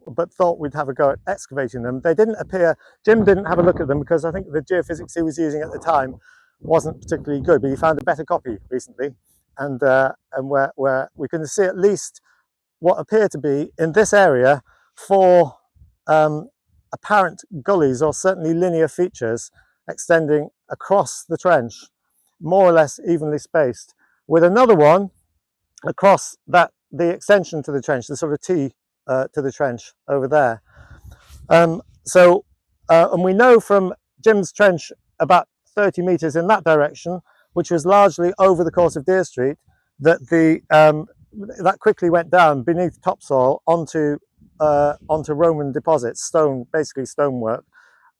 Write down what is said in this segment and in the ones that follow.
but thought we'd have a go at excavating them. They didn't appear, Jim didn't have a look at them because I think the geophysics he was using at the time wasn't particularly good, but he found a better copy recently, and where we can see at least what appear to be in this area 4 apparent gullies, or certainly linear features, extending across the trench, more or less evenly spaced, with another one across the extension to the trench, the sort of T to the trench over there. And we know from Jim's trench about 30 meters in that direction, which was largely over the course of Deer Street, that that quickly went down beneath topsoil onto Roman deposits, stone, basically stonework,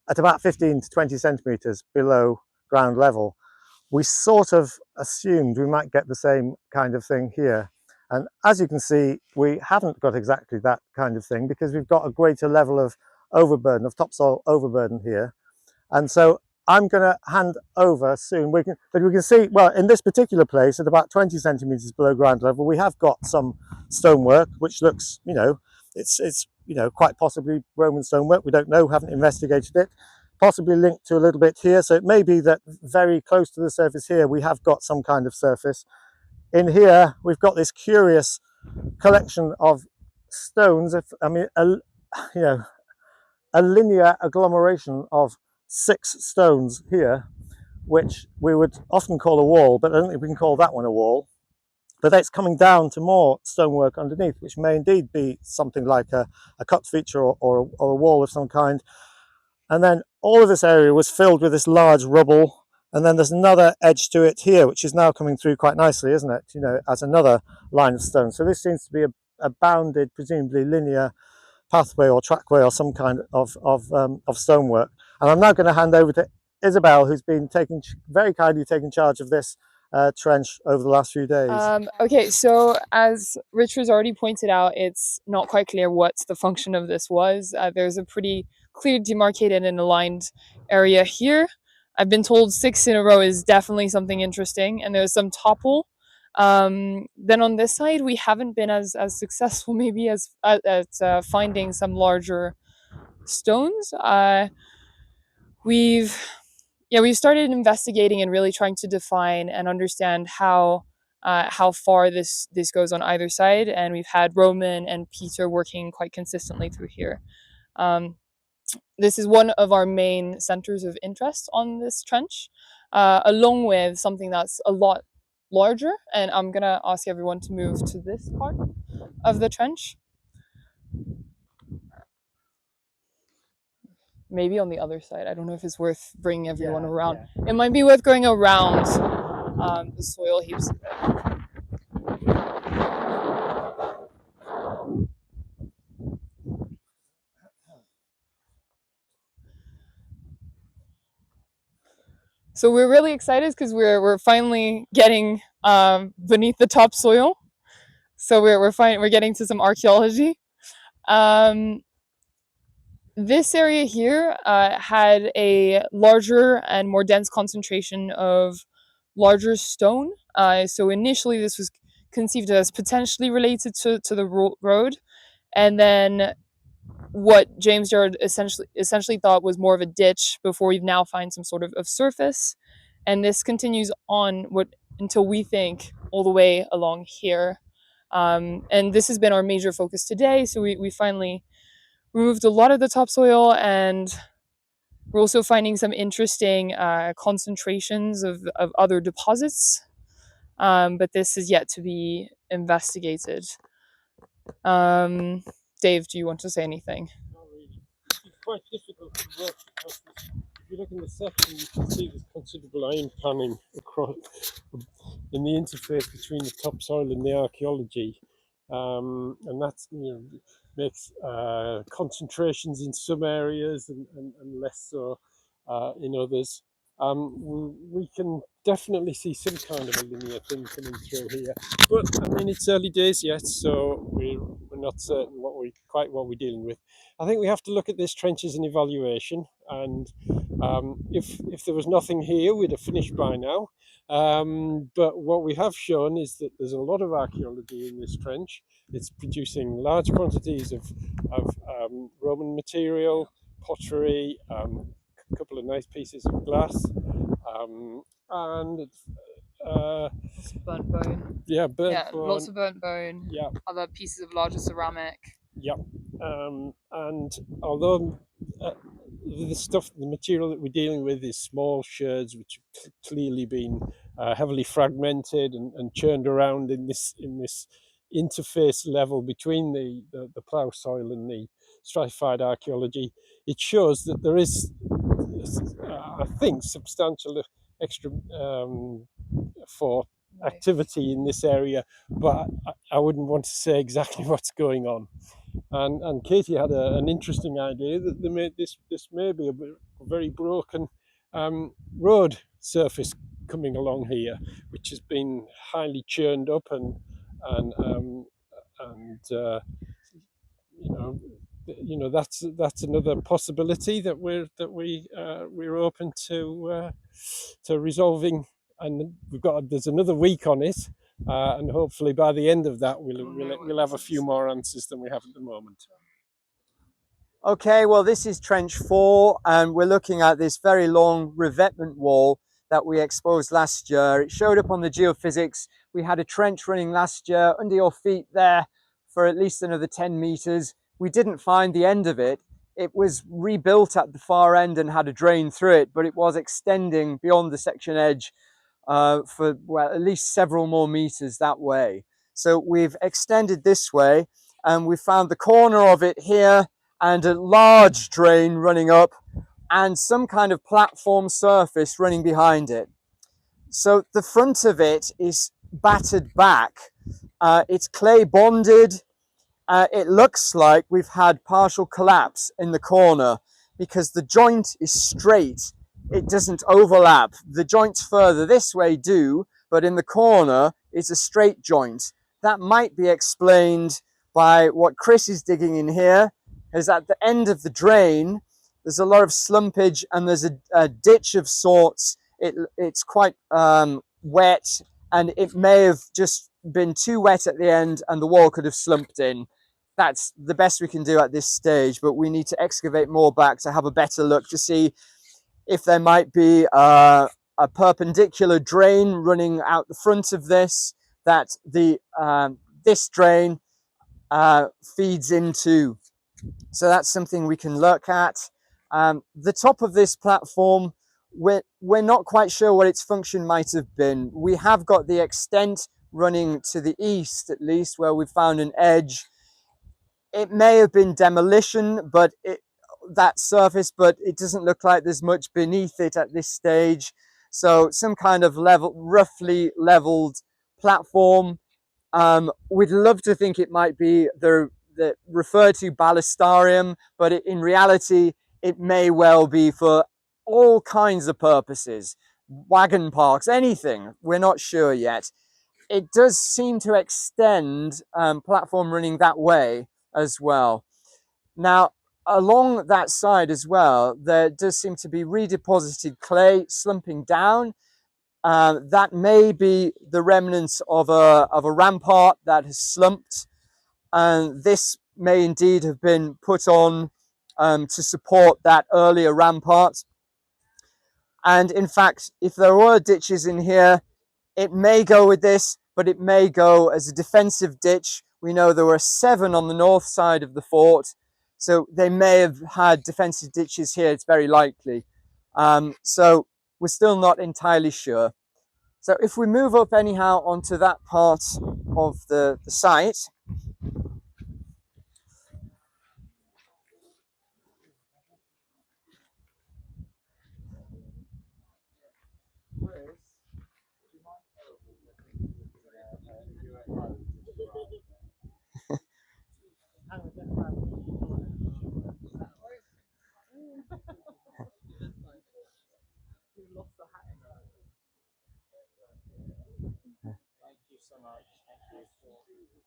at about 15 to 20 centimeters below ground level. We sort of assumed we might get the same kind of thing here. And as you can see, we haven't got exactly that kind of thing because we've got a greater level of overburden, of topsoil overburden here. And so I'm going to hand over soon. But we can see, well, in this particular place, at about 20 centimeters below ground level, we have got some stonework, which looks, you know, it's you know, quite possibly Roman stonework. We don't know, haven't investigated it. Possibly linked to a little bit here. So it may be that very close to the surface here, we have got some kind of surface. In here, we've got this curious collection of stones. I mean, you know, a linear agglomeration of 6 stones here, which we would often call a wall, but I don't think we can call that one a wall. But that's coming down to more stonework underneath, which may indeed be something like a cut feature or a wall of some kind. And then all of this area was filled with this large rubble. And then there's another edge to it here, which is now coming through quite nicely, isn't it? You know, as another line of stone. So this seems to be a bounded, presumably linear pathway or trackway or some kind of stonework. And I'm now going to hand over to Isabelle, who's been very kindly taking charge of this trench over the last few days. Okay, so as Richard's already pointed out, it's not quite clear what the function of this was. There's a pretty clear demarcated and aligned area here. I've been told 6 in a row is definitely something interesting, and there's some topple. Then on this side, we haven't been as successful maybe as at finding some larger stones. We've started investigating and really trying to define and understand how far this goes on either side, and we've had Roman and Peter working quite consistently through here. This is one of our main centers of interest on this trench, along with something that's a lot larger, and I'm gonna ask everyone to move to this part of the trench. Maybe on the other side. I don't know if it's worth bringing everyone around. Yeah. It might be worth going around the soil heaps a bit. So we're really excited because we're finally getting beneath the topsoil. So we're getting to some archaeology. This area here had a larger and more dense concentration of larger stone. So initially this was conceived as potentially related to the road. And then what James Jarrett essentially thought was more of a ditch before we've now find some sort of surface. And this continues on until we think all the way along here. And this has been our major focus today. So we finally removed a lot of the topsoil, and we're also finding some interesting concentrations of other deposits. But this is yet to be investigated. Dave, do you want to say anything? Not really. It's quite difficult to work because if you look in the section, you can see there's considerable iron panning across in the interface between the topsoil and the archaeology, and that's, you know, makes concentrations in some areas and less so in others. We can definitely see some kind of a linear thing coming through here, but I mean, it's early days yet, so we're not certain what we're dealing with. I think we have to look at this trench as an evaluation. and if there was nothing here, we'd have finished by now. But what we have shown is that there's a lot of archaeology in this trench. It's producing large quantities of Roman material, pottery, a couple of nice pieces of glass, and Lots of burnt bone. yeah, burnt Yeah, bone. lots of burnt bone. Yeah, Other pieces of larger ceramic. yeah. And although the material that we're dealing with is small sherds, which have clearly been heavily fragmented and churned around in this interface level between the plough soil and the stratified archaeology, it shows that there is, I think, substantial extra for activity in this area, but I wouldn't want to say exactly what's going on. And Katie had an interesting idea that this may be a very broken road surface coming along here, which has been highly churned up and you know that's another possibility that we're open to resolving. And there's another week on it, and hopefully by the end of that we'll have a few more answers than we have at the moment. Okay, well this is trench 4 and we're looking at this very long revetment wall that we exposed last year. It showed up on the geophysics. We had a trench running last year under your feet there for at least another 10 meters. We didn't find the end of it. It was rebuilt at the far end and had a drain through it, but it was extending beyond the section edge for well, at least several more meters that way. So we've extended this way and we found the corner of it here and a large drain running up and some kind of platform surface running behind it. So the front of it is battered back. It's clay bonded. It looks like we've had partial collapse in the corner because the joint is straight. It doesn't overlap. The joints further this way do, but in the corner it's a straight joint. That might be explained by what Chris is digging in here, is at the end of the drain there's a lot of slumpage and there's a ditch of sorts. It's quite wet and it may have just been too wet at the end and the wall could have slumped in. That's the best we can do at this stage, but we need to excavate more back to have a better look to see if there might be a perpendicular drain running out the front of this that this drain feeds into. So that's something we can look at. The top of this platform, we're not quite sure what its function might have been. We have got the extent running to the east, at least, where we found an edge. It may have been demolition, but that surface, but it doesn't look like there's much beneath it at this stage. So some kind of roughly leveled platform. We'd love to think it might be the referred to ballistarium, but in reality, it may well be for all kinds of purposes, wagon parks, anything. We're not sure yet. It does seem to extend platform running that way as well. Now, along that side as well, there does seem to be redeposited clay slumping down. That may be the remnants of a rampart that has slumped. And this may indeed have been put on to support that earlier rampart. And in fact, if there were ditches in here, it may go with this, but it may go as a defensive ditch. We know there were 7 on the north side of the fort, so they may have had defensive ditches here, it's very likely. So we're still not entirely sure. So if we move up anyhow onto that part of the site,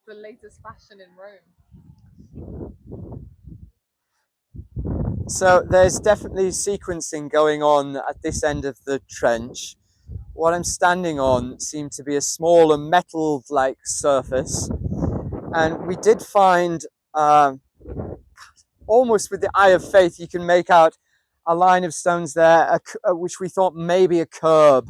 The latest fashion in Rome. So there's definitely sequencing going on at this end of the trench. What I'm standing on seemed to be a smaller metal-like surface, and we did find, almost with the eye of faith, you can make out a line of stones there, which we thought may be a curb.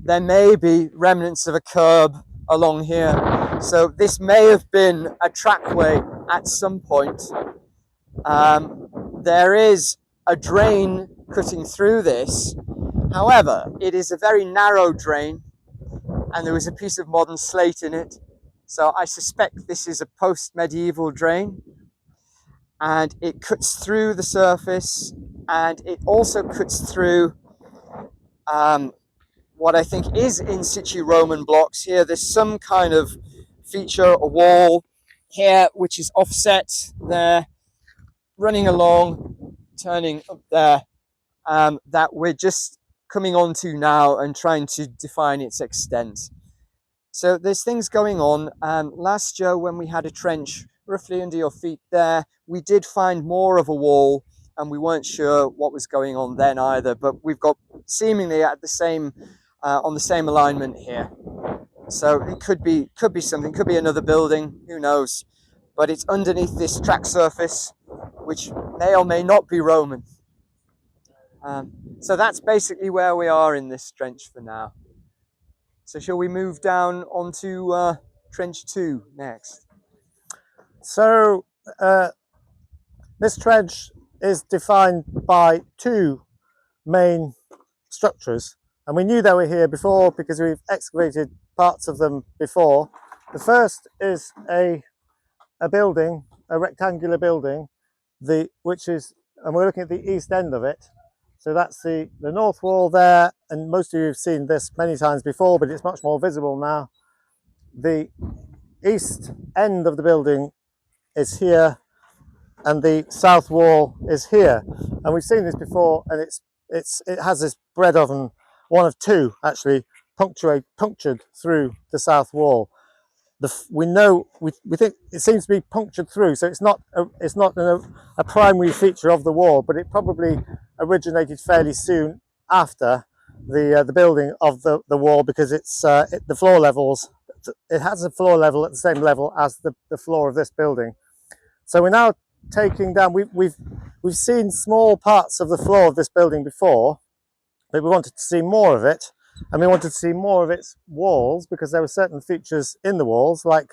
There may be remnants of a curb along here, so this may have been a trackway at some point. There is a drain cutting through this. However, it is a very narrow drain, and there was a piece of modern slate in it. So I suspect this is a post-medieval drain, and it cuts through the surface, and it also cuts through what I think is in situ Roman blocks. Here there's some kind of feature, a wall here which is offset there, running along, turning up there, that we're just coming onto now and trying to define its extent. So there's things going on. Last year when we had a trench roughly under your feet there, we did find more of a wall, and we weren't sure what was going on then either, but we've got seemingly at the same on the same alignment here. So it could be something, could be another building, who knows, but it's underneath this track surface, which may or may not be Roman. So that's basically where we are in this trench for now. So shall we move down onto trench 2 next? So this trench is defined by two main structures, and we knew they were here before because we've excavated parts of them before. The first is a building, a rectangular building, which is, and we're looking at the east end of it. So that's the north wall there, and most of you have seen this many times before, but it's much more visible now. The east end of the building is here, and the south wall is here. And we've seen this before, and it has this bread oven, one of two actually, punctured through the south wall. We think it seems to be punctured through, so it's not a primary feature of the wall, but it probably originated fairly soon after the building of the wall, because it's the floor levels. It has a floor level at the same level as the floor of this building. So we're now taking down. We've seen small parts of the floor of this building before, but we wanted to see more of it. And we wanted to see more of its walls, because there were certain features in the walls, like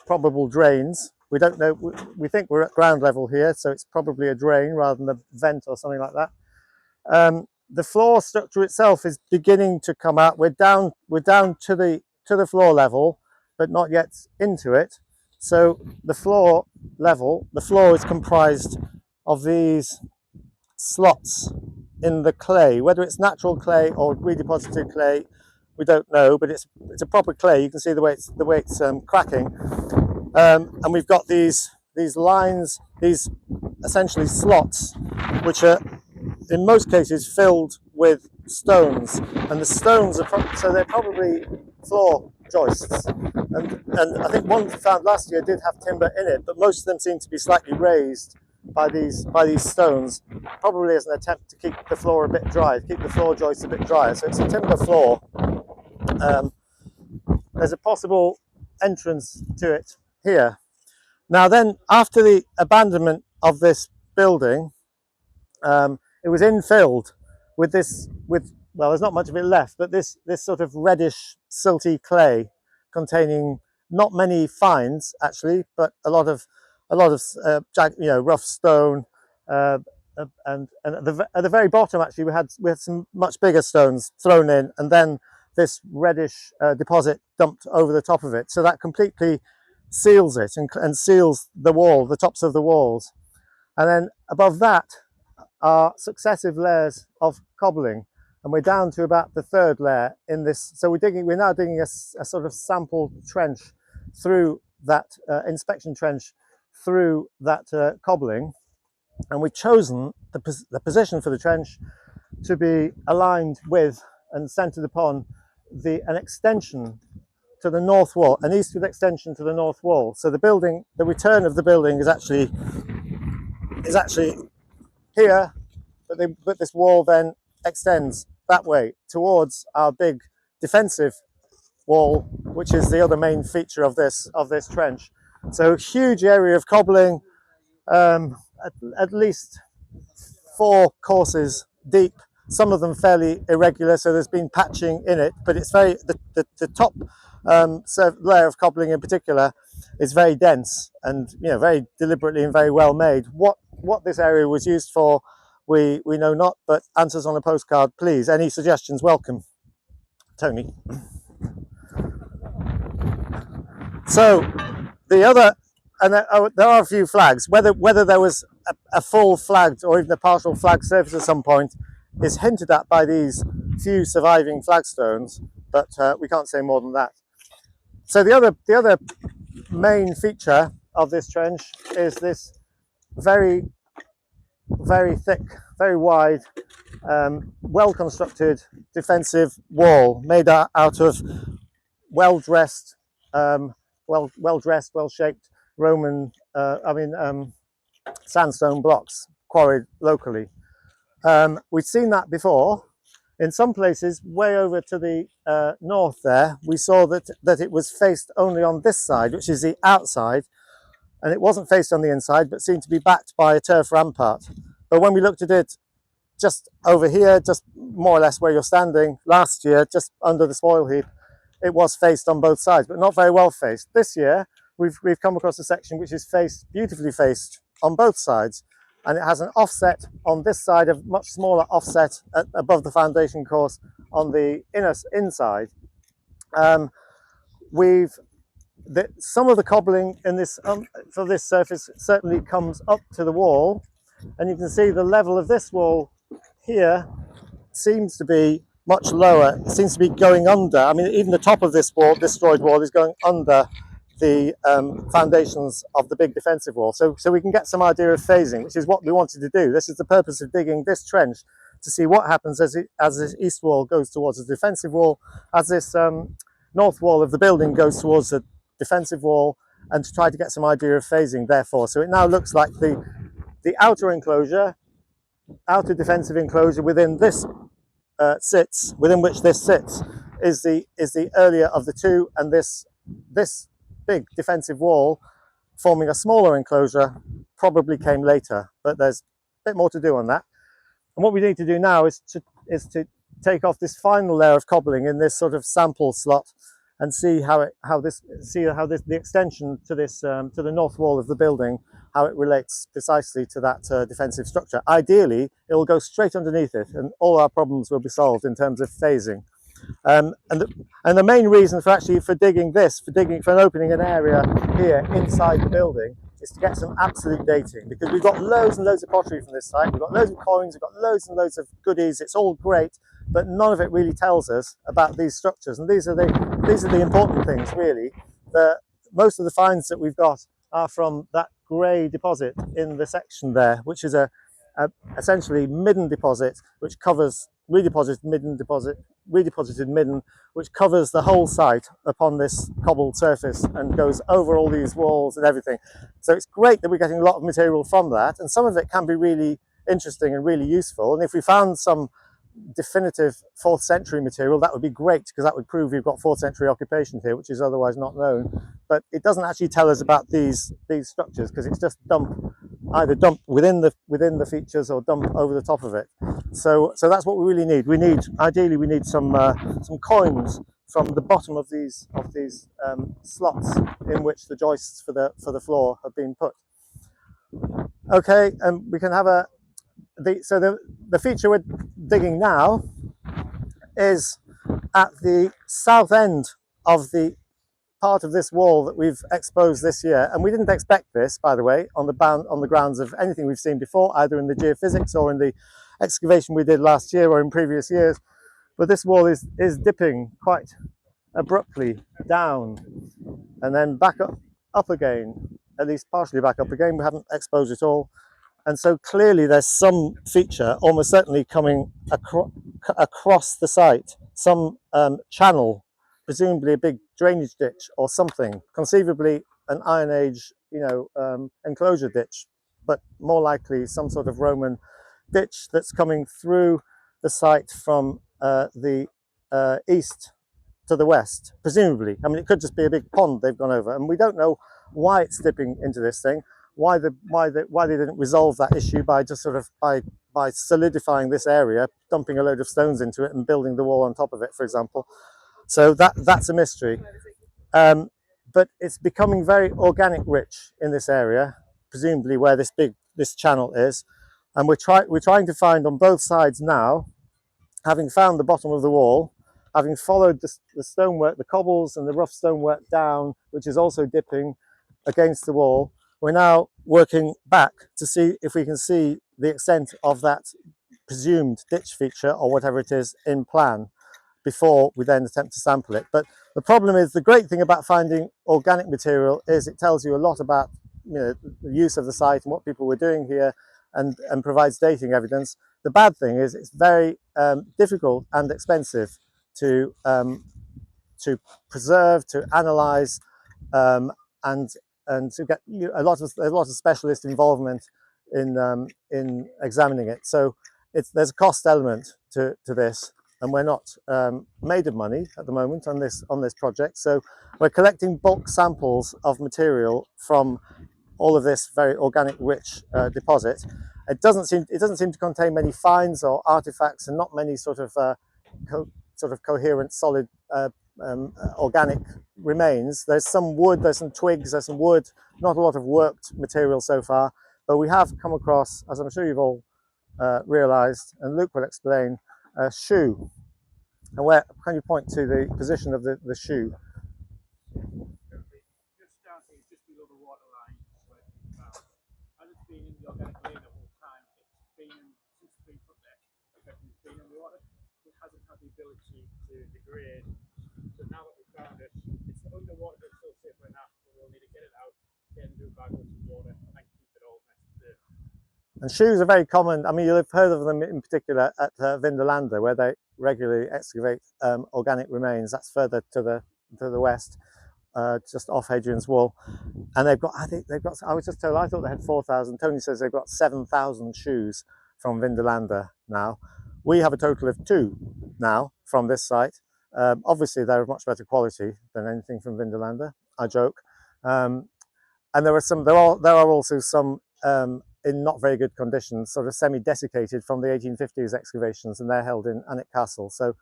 probable drains. We don't know, we think we're at ground level here, so it's probably a drain rather than a vent or something like that. The floor structure itself is beginning to come out. We're down to the floor level, but not yet into it. So the floor is comprised of these slots in the clay. Whether it's natural clay or redeposited clay, we don't know, but it's a proper clay. You can see the way it's cracking, and we've got these lines, these essentially slots, which are in most cases filled with stones, and the stones are so they're probably floor joists. And I think one found last year did have timber in it, but most of them seem to be slightly raised by these stones, probably as an attempt to keep the floor a bit dry, keep the floor joists a bit drier. So it's a timber floor. There's a possible entrance to it here. Now then, after the abandonment of this building, it was infilled with well, there's not much of it left, but this sort of reddish silty clay containing not many finds actually, but a lot of rough stone, and at the very bottom actually we had some much bigger stones thrown in, and then this reddish deposit dumped over the top of it. So that completely seals it and seals the wall, the tops of the walls. And then above that are successive layers of cobbling, and we're down to about the third layer in this. So we're now digging a sort of sample trench through that inspection trench through that cobbling, and we've chosen the position for the trench to be aligned with and centered upon an extension to the north wall, an eastward extension to the north wall. So the return of the building is actually is actually here, but this wall then extends that way towards our big defensive wall, which is the other main feature of this trench. So huge area of cobbling, at least 4 courses deep, some of them fairly irregular, so there's been patching in it, but it's very, the top layer of cobbling in particular is very dense and, you know, very deliberately and very well made. What this area was used for, we know not, but answers on a postcard, please. Any suggestions, welcome. Tony. So the other, and there are a few flags, whether there was a full flagged or even a partial flagged surface at some point is hinted at by these few surviving flagstones, but we can't say more than that. So the other main feature of this trench is this very, very thick, very wide, well-constructed defensive wall made out of well-dressed, well-shaped Roman, sandstone blocks quarried locally. We've seen that before. In some places, way over to the north there, we saw that it was faced only on this side, which is the outside, and it wasn't faced on the inside, but seemed to be backed by a turf rampart. But when we looked at it just over here, just more or less where you're standing last year, just under the spoil heap, it was faced on both sides, but not very well faced. This year, we've come across a section which is beautifully faced on both sides, and it has an offset on this side, a much smaller offset above the foundation course on the inside. Some of the cobbling in this for this surface certainly comes up to the wall, and you can see the level of this wall here seems to be much lower. It seems to be going under. I mean, even the top of this wall, this destroyed wall, is going under the foundations of the big defensive wall. So we can get some idea of phasing, which is what we wanted to do. This is the purpose of digging this trench, to see what happens as this east wall goes towards the defensive wall, as this north wall of the building goes towards the defensive wall, and to try to get some idea of phasing therefore. So it now looks like the outer enclosure, outer defensive enclosure within this within which this sits, is the earlier of the two, and this big defensive wall forming a smaller enclosure probably came later, but there's a bit more to do on that. And what we need to do now is to take off this final layer of cobbling in this sort of sample slot and see how the extension to this to the north wall of the building, how it relates precisely to that defensive structure. Ideally, it will go straight underneath it, and all our problems will be solved in terms of phasing. And the main reason for digging for opening an area here inside the building is to get some absolute dating, because we've got loads and loads of pottery from this site, we've got loads of coins, we've got loads and loads of goodies. It's all great, but none of it really tells us about these structures, and these are the important things really. Most of the finds that we've got are from that grey deposit in the section there, which is essentially midden deposit, which covers redeposited midden, which covers the whole site upon this cobbled surface and goes over all these walls and everything. So it's great that we're getting a lot of material from that, and some of it can be really interesting and really useful. And if we found some definitive 4th century material, that would be great, because that would prove we've got 4th century occupation here, which is otherwise not known. But it doesn't actually tell us about these structures, because it's just either dump within the features or dump over the top of it. So that's what we really need. Ideally we need some coins from the bottom of these slots in which the joists for the floor have been put. Okay, and we can have the feature we're digging now is at the south end of the part of this wall that we've exposed this year, and we didn't expect this, by the way, on the grounds of anything we've seen before, either in the geophysics or in the excavation we did last year or in previous years. But this wall is dipping quite abruptly down and then back up again, at least partially back up again. We haven't exposed it all. And so clearly there's some feature, almost certainly coming across the site, some channel, presumably a big drainage ditch or something, conceivably an Iron Age, enclosure ditch, but more likely some sort of Roman ditch that's coming through the site from the east to the west, presumably. I mean, it could just be a big pond they've gone over, and we don't know why it's dipping into this thing, why they didn't resolve that issue by just sort of by solidifying this area, dumping a load of stones into it and building the wall on top of it, for example. So that's a mystery. But it's becoming very organic rich in this area, presumably where this channel is, and we're trying to find on both sides now, having found the bottom of the wall, having followed the stonework, the cobbles and the rough stonework down, which is also dipping against the wall. We're now working back to see if we can see the extent of that presumed ditch feature or whatever it is in plan before we then attempt to sample it. But the problem is, the great thing about finding organic material is it tells you a lot about, you know, the use of the site and what people were doing here, and provides dating evidence. The bad thing is it's very difficult and expensive to preserve, to analyze, and to get a lot of specialist involvement in examining it. So there's a cost element to this, and we're not made of money at the moment on this project. So we're collecting bulk samples of material from all of this very organic rich deposit. It doesn't seem to contain many finds or artifacts, and not many sort of coherent, solid organic remains. There's some wood, there's some twigs, there's some wood, not a lot of worked material so far, but we have come across, as I'm sure you've all realised, and Luke will explain, a shoe. And where can you point to the position of the shoe? Just down here, just below the water line, where it's been found. As it's been in the organic layer the whole time, it's been, since it's been put there, it's been in the water, it hasn't had the ability to degrade. So now that we found it, it's underwater, but it's still safe right now. So we'll need to get it out, get it into a bag with some water, and then keep it all nice and safe. And shoes are very common. I mean, you'll have heard of them in particular at Vindolanda, where they regularly excavate organic remains. That's further to the west, just off Hadrian's Wall. And they've got, I was just told, I thought they had 4,000. Tony says they've got 7,000 shoes from Vindolanda now. We have a total of 2 now from this site. Obviously, they're of much better quality than anything from Vindolanda, I joke. And there are also some in not very good condition, sort of semi-desiccated from the 1850s excavations, and they're held in Annexe Castle. So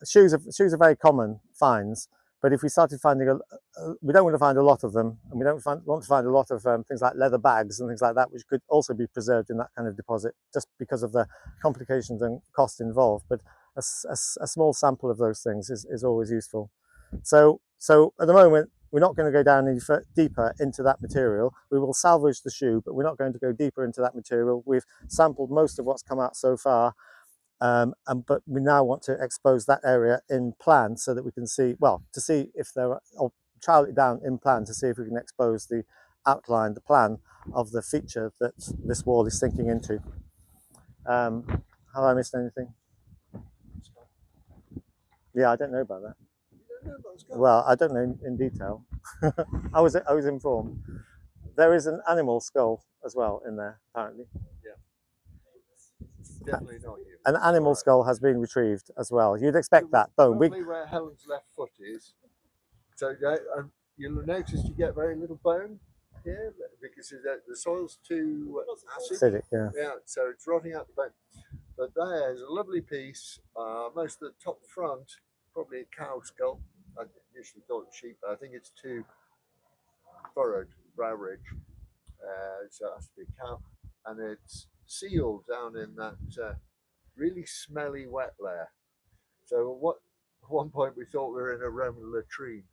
shoes are very common finds, but if we started finding, we don't want to find a lot of them, and we don't want to find a lot of things like leather bags and things like that, which could also be preserved in that kind of deposit, just because of the complications and cost involved. But a small sample of those things is always useful. So at the moment, we're not going to go down any deeper into that material. We will salvage the shoe, but we're not going to go deeper into that material. We've sampled most of what's come out so far, but we now want to expose that area in plan so that we can see, well, to see if there are, or trial it down in plan to see if we can expose the outline, the plan of the feature that this wall is sinking into. Have I missed anything? Yeah, I don't know about that. Well, I don't know in detail. I was informed. There is an animal skull as well in there, apparently. Yeah. It's definitely not human. An animal skull has been retrieved as well. You'd expect that bone. Probably where Helen's left foot is. So you'll notice you get very little bone here because the soil's too acid. Acidic, yeah. Yeah, so it's rotting out the bone. But there's a lovely piece. Most of the top front, probably a cow skull. I initially thought it was sheep, but I think it's too furrowed brow ridge. So it has to be a cow. And it's sealed down in that really smelly wet layer. So at one point we thought we were in a Roman latrine.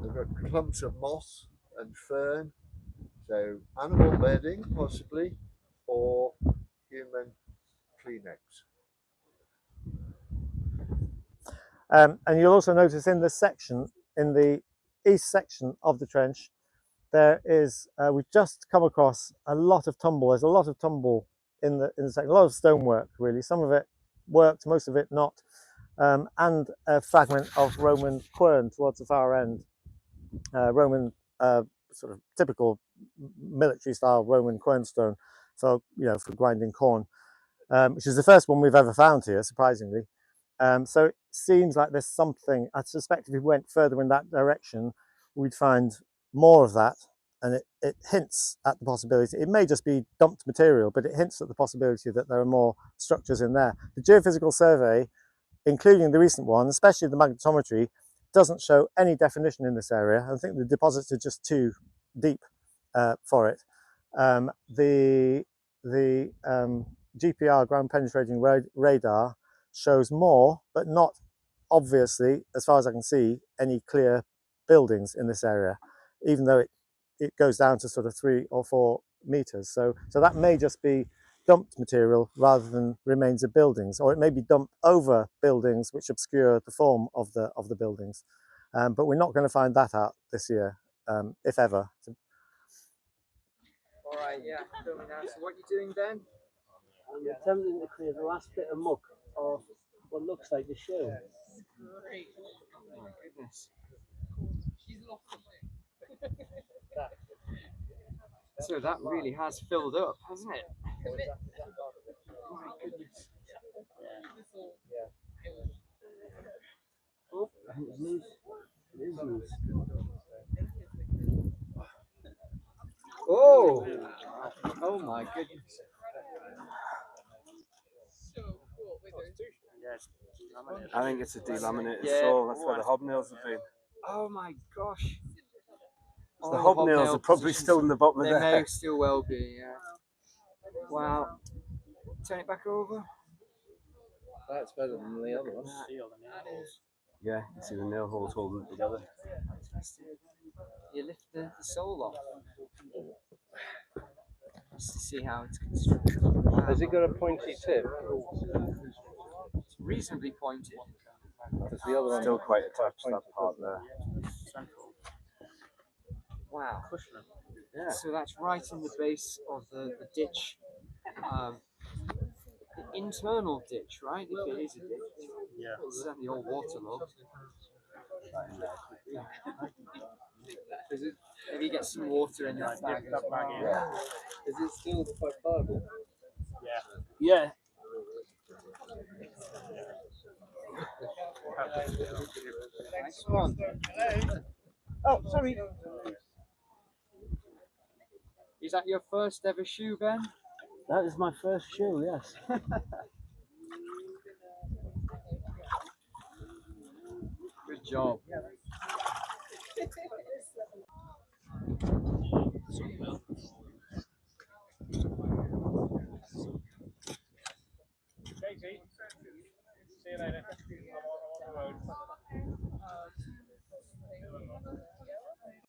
We've got clumps of moss and fern. So animal bedding possibly, or human Kleenex. And you'll also notice in this section, in the east section of the trench, there is, we've just come across a lot of tumble. There's a lot of tumble in the section, a lot of stonework really. Some of it worked, most of it not. And a fragment of Roman quern towards the far end. Roman, sort of typical military style Roman quernstone for, for grinding corn, which is the first one we've ever found here, surprisingly. So it seems like there's something. I suspect if we went further in that direction, we'd find more of that, and it hints at the possibility. It may just be dumped material, but it hints at the possibility that there are more structures in there. The geophysical survey, including the recent one, especially the magnetometry, doesn't show any definition in this area. I think the deposits are just too deep for it. The GPR, ground penetrating radar, shows more, but not obviously, as far as I can see, any clear buildings in this area, even though it goes down to sort of 3 or 4 meters. So that may just be dumped material rather than remains of buildings, or it may be dumped over buildings which obscure the form of the buildings. But we're not going to find that out this year, if ever. All right, yeah. So what are you doing, Ben? I'm attempting to clear the last bit of muck off what looks like a shoe. Oh my goodness. So that really has filled up, hasn't it? Oh my goodness. Oh, it's loose. It is loose. Oh! Oh my goodness. I think it's a delaminated Yeah. sole. That's where the hobnails have been. Oh my gosh. So the hobnails are probably still in the bottom of They there. may still well be, yeah. Wow. Turn it back over. That's better than the other one. Yeah, you see the nail holes holding it together. You lift the sole off. Just to see how it's constructed. Wow. Has it got a pointy tip? It's reasonably pointed. Because the other one Still quite attached to that part there. Wow. Yeah. So that's right in the base of the ditch. The internal ditch, right? If it is a ditch. Yeah. It's certainly all waterlogged. Maybe you get some water in that bag. is it still quite pliable? Yeah. Nice one. Oh, sorry. Is that your first ever shoe, Ben? That is my first shoe, yes. Good job.